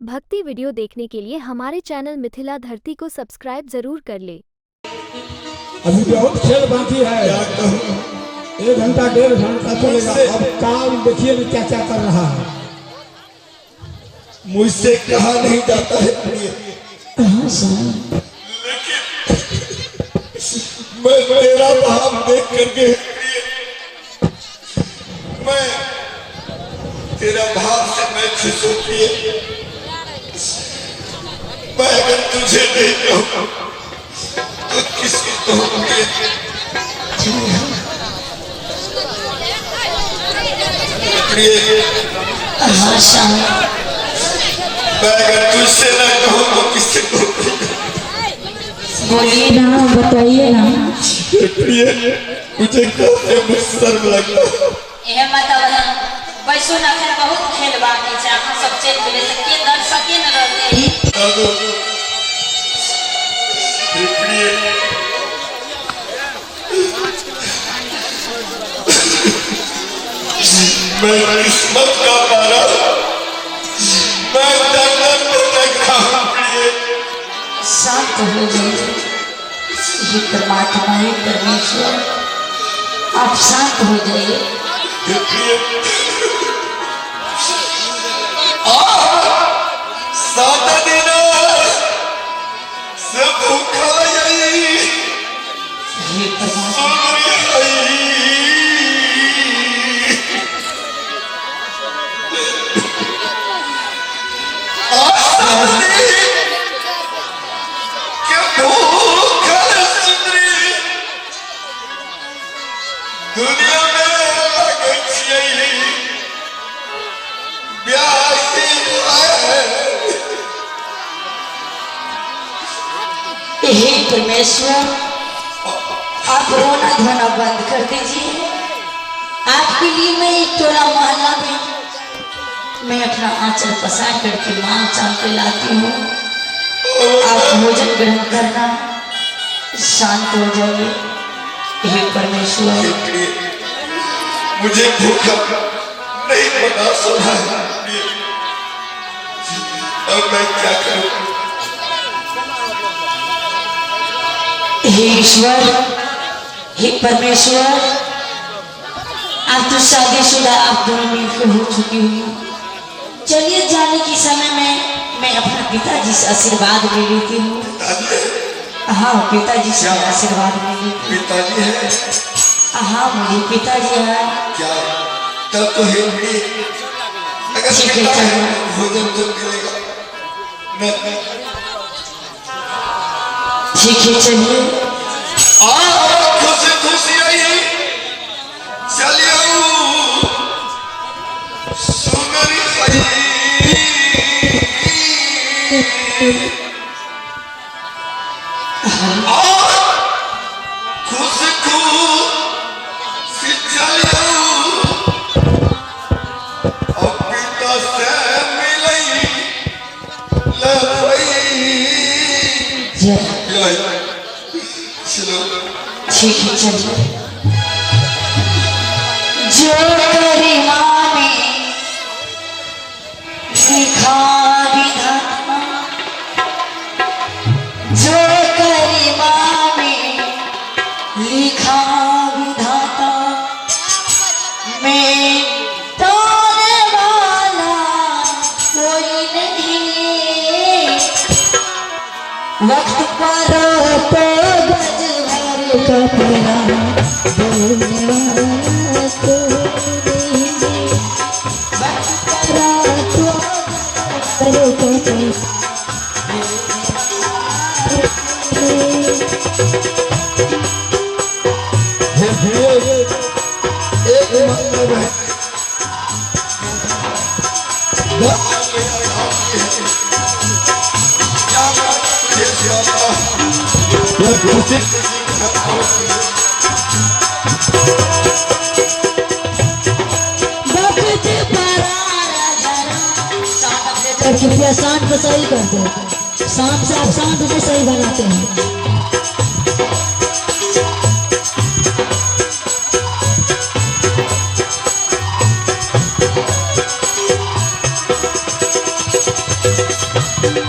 भक्ति वीडियो देखने के लिए हमारे चैनल मिथिला धरती को सब्सक्राइब जरूर कर ले। अभी बहुत खेल बाकी है, 1 घंटा 1.5 घंटा चलेगा। अब काम देखिए ना क्या क्या कर रहा है। मुझसे कहा नहीं जाता है मैं तेरा भाव देख करके मैं तेरा भाव से मैं खुश होती है। मैं अगर तुझे नहीं कहूँ तो किसको कहूँगी? मैं अगर तुझसे ना कहूँ तो किससे कहूँगी? बोलिए ना, बताइए ना। मुझे कैसे शर्म लगता यह मतलब वैसो ना फिर बहुत खेल बाकी है। हम सब चल मिले के दर्शक के न रहते मैं किस्मत का मारा, मैं जन्नत में देखा हूँ। शांत हो जाइए, ये परमात्मा है, परमेश्वर, आप शांत हो जाइए। सादा देना से भूखा यही ये परमात्मा दुनिया में हे परमेश्वर, आप रोना धोना बंद कर दीजिए। आपके लिए मैं एक टोला मोहल्ला में मैं अपना आंचल पसार करके मांग चांग के लाती हूँ। आप भोजन ग्रहण करना, शांत हो जाइए। हे परमेश्वर, मुझे भूखा नहीं बना सुना है, अब मैं क्या करूं? हे ईश्वर, हे परमेश्वर, आप तो शादीशुदा, आप दोनों मिलकर हो चुकी हुई। चलिए जाने के समय में मैं अपना पिताजी से आशीर्वाद ले लेती हूँ। हाँ, पिताजी से आशीर्वाद ले लेती हूँ। पिताजी है? हाँ, मुझे पिताजी है। क्या? तब तो है भी। अगर ठीक है, चलिए। भोजन तो मिलेगा। ठीक है, चलिए। खुशी खुशी आई, चलिए सुनरी सही। खुश खुशी चलिए अब पिता से मिलई ठीक है, चलिए। जो तेरी माँ ने लिखा विधाता, जो तेरी माँ ने लिखा विधाता, मैं तोड़ने वाला कोई नहीं। वक्त पर तो कपड़ा बोलने वाला तो नहीं, वक्त पर तो कपड़ा एक मतलब है कृपया शांत को सही कर दो। शांत से आप शांत को सही बनाते हैं। है